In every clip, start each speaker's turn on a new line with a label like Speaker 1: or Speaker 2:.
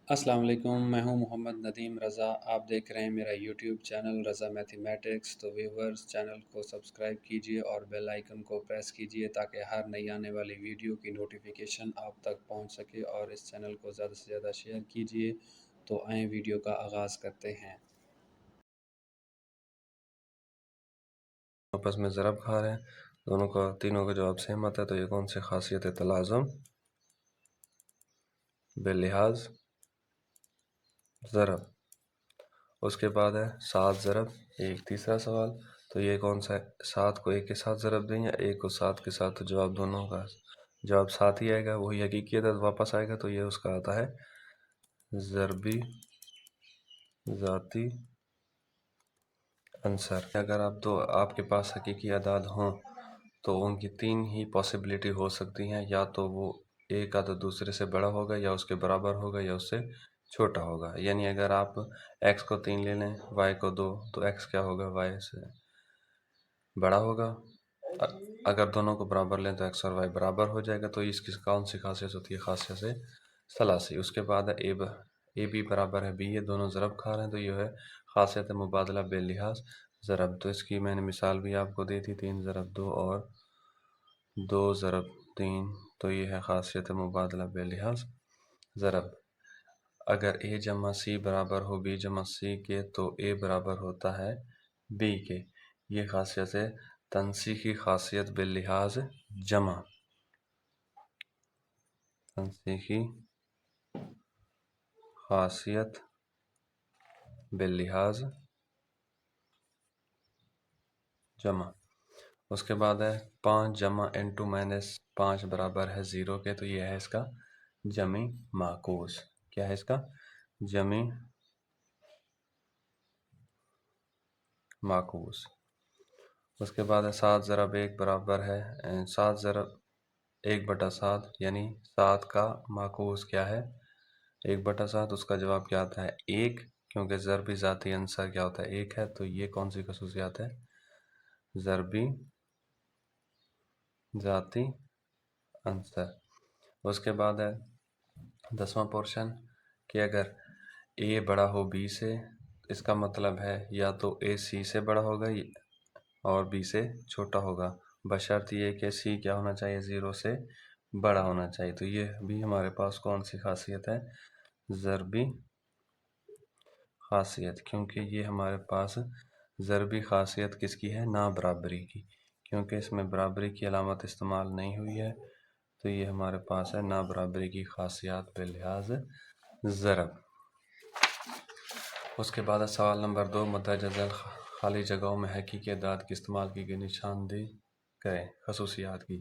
Speaker 1: السلام علیکم، میں ہوں محمد ندیم رضا۔ آپ دیکھ رہے ہیں میرا یوٹیوب چینل رضا میتھمیٹکس۔ تو ویورز، چینل کو سبسکرائب کیجئے اور بیل آئیکن کو پریس کیجئے تاکہ ہر نئی آنے والی ویڈیو کی نوٹیفیکیشن آپ تک پہنچ سکے، اور اس چینل کو زیادہ سے زیادہ شیئر کیجئے۔ تو آئیں ویڈیو کا آغاز کرتے ہیں۔
Speaker 2: آپس میں ضرب کھا رہے ہیں، تینوں کا جواب سیم آتا ہے، تو یہ کون سی خاصیت ہے؟ تلازم بلحاظ ضرب۔ اس کے بعد ہے 7 ضرب ایک، تیسرا سوال۔ تو یہ کون سا ہے؟ 7 کو 1 کے ساتھ ضرب دیں یا 1 کو 7 کے ساتھ؟ تو جواب دونوں کا جواب 7 ہی آئے گا، وہی حقیقی عدد واپس آئے گا، تو یہ اس کا آتا ہے ضربی ذاتی عنصر۔ اگر آپ کے پاس حقیقی اعداد ہوں تو ان کی 3 ہی پاسبلٹی ہو سکتی ہیں، یا تو وہ ایک عدد دوسرے سے بڑا ہوگا، یا اس کے برابر ہوگا، یا اس سے چھوٹا ہوگا۔ یعنی اگر آپ x کو 3 لے لیں، y کو 2، تو x کیا ہوگا؟ y سے بڑا ہوگا۔ اگر دونوں کو برابر لیں تو x اور y برابر ہو جائے گا۔ تو اس کی کون سی خاصیت ہوتی ہے؟ خاصیت سے ثلاثی۔ اس کے بعد ہے اے بی برابر ہے بی، یہ دونوں ضرب کھا رہے ہیں، تو یہ ہے خاصیت مبادلہ بے لحاظ ضرب۔ تو اس کی میں نے مثال بھی آپ کو دی تھی، 3 ضرب 2 اور 2 ضرب 3، تو یہ ہے خاصیت مبادلہ بے لحاظ ضرب۔ اگر اے جمع سی برابر ہو بی جمع سی کے، تو اے برابر ہوتا ہے بی کے۔ یہ خاصیت ہے تنسیخی خاصیت باللحاظ جمع۔ تنسیخی خاصیت باللحاظ جمع۔ اس کے بعد ہے 5 جمع انٹو مائنس 5 برابر ہے 0 کے، تو یہ ہے اس کا جمعی معکوس۔ کیا ہے اس کا جمعی معکوس؟ اس کے بعد ہے 7 ضرب 1 برابر ہے 7 ضرب 1/7، یعنی 7 کا معکوس کیا ہے؟ 1/7۔ اس کا جواب کیا آتا ہے؟ 1، کیونکہ ضربی ذاتی عنصر کیا ہوتا ہے؟ 1 ہے، تو یہ کون سی خصوصیات ہے؟ ضربی ذاتی عنصر۔ اس کے بعد ہے 10واں پورشن کہ اگر اے بڑا ہو بی سے، اس کا مطلب ہے یا تو اے سی سے بڑا ہوگا اور بی سے چھوٹا ہوگا، بشرط یہ کہ سی کیا ہونا چاہیے؟ 0 سے بڑا ہونا چاہیے۔ تو یہ بھی ہمارے پاس کون سی خاصیت ہے؟ ضربی خاصیت، کیونکہ یہ ہمارے پاس ضربی خاصیت کس کی ہے؟ نا برابری کی، کیونکہ اس میں برابری کی علامت استعمال نہیں ہوئی ہے، تو یہ ہمارے پاس ہے نا برابری کی خاصیات باللحاظ ضرب۔ اس کے بعد سوال نمبر 2، مندرجہ ذیل خالی جگہوں میں حقیقی اعداد کے استعمال کی گئی نشاندہی کریں خصوصیات کی۔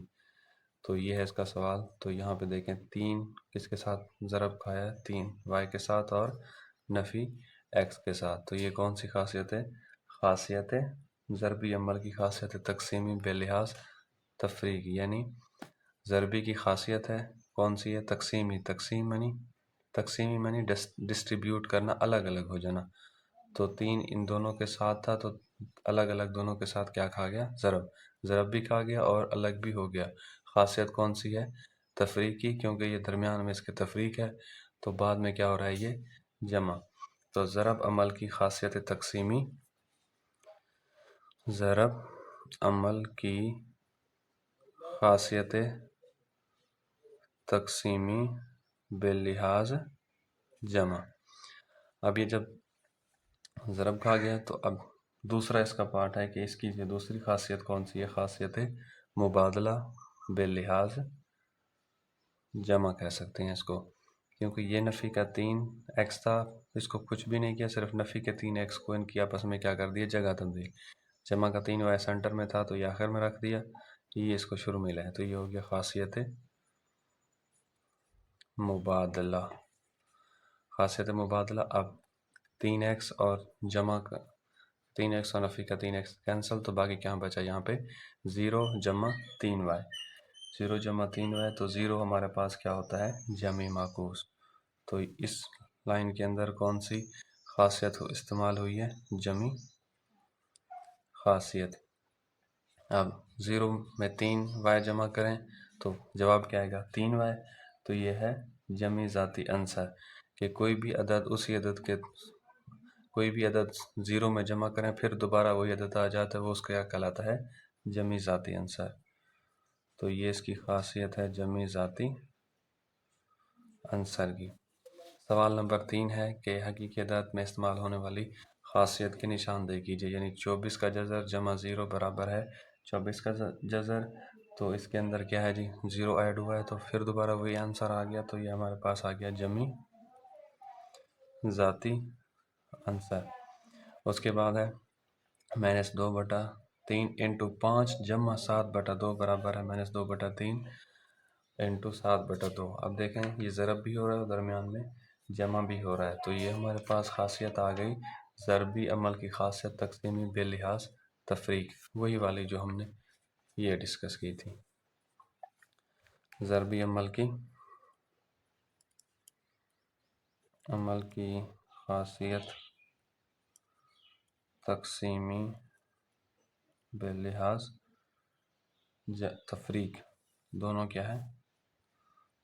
Speaker 2: تو یہ ہے اس کا سوال۔ تو یہاں پہ دیکھیں 3 کس کے ساتھ ضرب کھایا ہے؟ 3 y کے ساتھ اور نفی x کے ساتھ۔ تو یہ کون سی خاصیت ہے؟ خاصیت ضربی عمل کی خاصیت تقسیمی بے لحاظ تفریقی، یعنی ضربی کی خاصیت ہے کون سی ہے؟ تقسیمی۔ تقسیمی معنی ڈسٹریبیوٹ کرنا، الگ الگ ہو جانا۔ تو 3 ان دونوں کے ساتھ تھا، تو الگ الگ دونوں کے ساتھ کیا کھا گیا؟ ضرب بھی کھا گیا اور الگ بھی ہو گیا۔ خاصیت کون سی ہے؟ تفریقی، کیونکہ یہ درمیان میں اس کے تفریق ہے، تو بعد میں کیا ہو رہا ہے؟ یہ جمع۔ تو ضرب عمل کی خاصیت تقسیمی، ضرب عمل کی خاصیت تقسیمی باللحاظ جمع۔ اب یہ جب ضرب کھا گیا، تو اب دوسرا اس کا پارٹ ہے کہ اس کی دوسری خاصیت کون سی ہے؟ خاصیت مبادلہ باللحاظ جمع کہہ سکتے ہیں اس کو، کیونکہ یہ نفی کا 3x تھا، اس کو کچھ بھی نہیں کیا، صرف نفی کے 3x کو ان کی آپس میں کیا کر دیا؟ جگہ تبدیل۔ جمع کا 3y سینٹر میں تھا، تو یہ آخر میں رکھ دیا، یہ اس کو شروع میں لے، تو یہ ہو گیا خاصیت مبادلہ۔ خاصیت مبادلہ۔ اب 3x اور جمع کا 3x اور نفی کا 3x کینسل، تو باقی کیا بچا؟ یہاں پہ 0 جمع 3y، 0 جمع 3y، تو 0 ہمارے پاس کیا ہوتا ہے؟ جمعی معکوس۔ تو اس لائن کے اندر کون سی خاصیت استعمال ہوئی ہے؟ جمعی خاصیت۔ اب 0 میں 3y جمع کریں تو جواب کیا آئے گا؟ 3y، تو یہ ہے جمعی ذاتی عنصر۔ کہ کوئی بھی عدد زیرو میں جمع کریں پھر دوبارہ وہی عدد آ جاتا ہے، وہ اس کا کیا کہلاتا ہے؟ جمعی ذاتی عنصر۔ تو یہ اس کی خاصیت ہے جمعی ذاتی عنصر کی۔ سوال نمبر 3 ہے کہ حقیقی عدد میں استعمال ہونے والی خاصیت کی نشاندہی کیجیے، یعنی 24 کا جذر جمع 0 برابر ہے 24 کا جذر۔ تو اس کے اندر کیا ہے جی؟ 0 ایڈ ہوا ہے تو پھر دوبارہ وہی آنسر آ گیا، تو یہ ہمارے پاس آ گیا جمعی ذاتی عنصر۔ اس کے بعد ہے -2/3 انٹو 5 جمع 7/2 برابر ہے -2/3 انٹو 7/2۔ اب دیکھیں یہ ضرب بھی ہو رہا ہے اور درمیان میں جمع بھی ہو رہا ہے، تو یہ ہمارے پاس خاصیت آ گئی ضربی عمل کی خاصیت تقسیمی بے لحاظ تفریق، وہی والی جو ہم نے یہ ڈسکس کی تھی۔ ضربی عمل کی خاصیت تقسیمی بے لحاظ تفریق، دونوں کیا ہے؟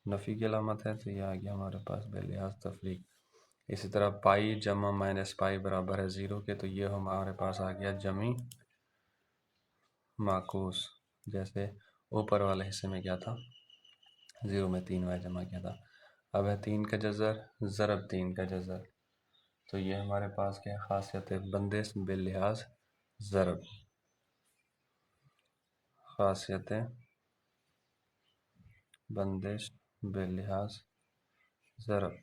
Speaker 2: نفی کی علامت ہے، تو یہ آ گیا ہمارے پاس بے لحاظ تفریق۔ اسی طرح پائی جمع -پائی برابر ہے 0 کے، تو یہ ہمارے پاس آ گیا جمعی معکوس۔ جیسے اوپر والے حصے میں کیا تھا؟ 0 میں 3 بار جمع کیا تھا۔ اب ہے 3 کا جذر ضرب 3 کا جذر، تو یہ ہمارے پاس کیا خاصیت ہے؟ بندش بے لحاظ ضرب، خاصیت بندش بے لحاظ ضرب۔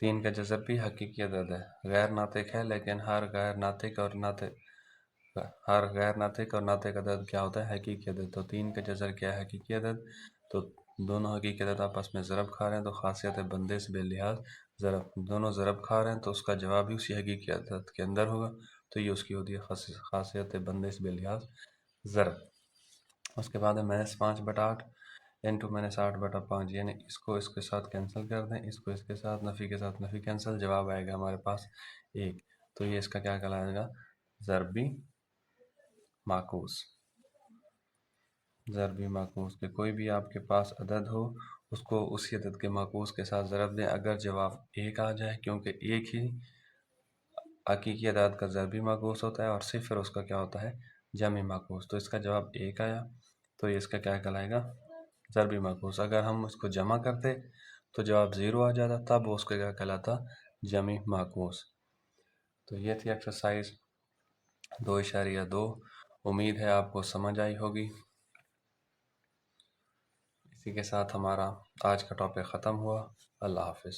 Speaker 2: 3 کا جذر بھی حقیقی عدد ہے، غیر ناطق ہے، لیکن ہر غیر ناطق اور ناطق عدد کیا ہوتا ہے؟ حقیقی عدد۔ تو 3 کا جذر کیا ہے؟ حقیقی عدد۔ تو دونوں حقیقی عدد آپس میں ضرب کھا رہے ہیں، تو خاصیت بندش بے لحاظ ضرب، دونوں ضرب کھا رہے ہیں تو اس کا جواب بھی اسی حقیقی عدد کے اندر ہوگا، تو یہ اس کی ہوتی ہے خاصیت بندش بے لحاظ ضرب۔ اس کے بعد ہے -5/8 انٹو -8/5، یعنی اس کو اس کے ساتھ کینسل کر دیں، اس کو اس کے ساتھ، نفی کے ساتھ نفی کینسل، جواب آئے گا ہمارے پاس 1۔ تو یہ اس کا کیا کہلائے گا؟ ضربی معکوس۔ ضربی معکوس کہ کوئی بھی آپ کے پاس عدد ہو اس کو اسی عدد کے معکوس کے ساتھ ضرب دیں، اگر جواب 1 آ جائے، کیونکہ ایک ہی حقیقی عدد کا ضربی معکوس ہوتا ہے اور صفر اس کا کیا ہوتا ہے؟ جمعی معکوس۔ تو اس کا جواب 1 آیا، تو یہ اس کا کیا کہلائے گا؟ ضربی معکوس۔ اگر ہم اس کو جمع کرتے تو جواب 0 آ جاتا، تب اس کا کیا کہلاتا؟ جمعی معکوس۔ تو یہ تھی ایکسرسائز 2.2۔ امید ہے آپ کو سمجھ آئی ہوگی۔ اسی کے ساتھ ہمارا آج کا ٹاپک ختم ہوا۔ اللہ حافظ۔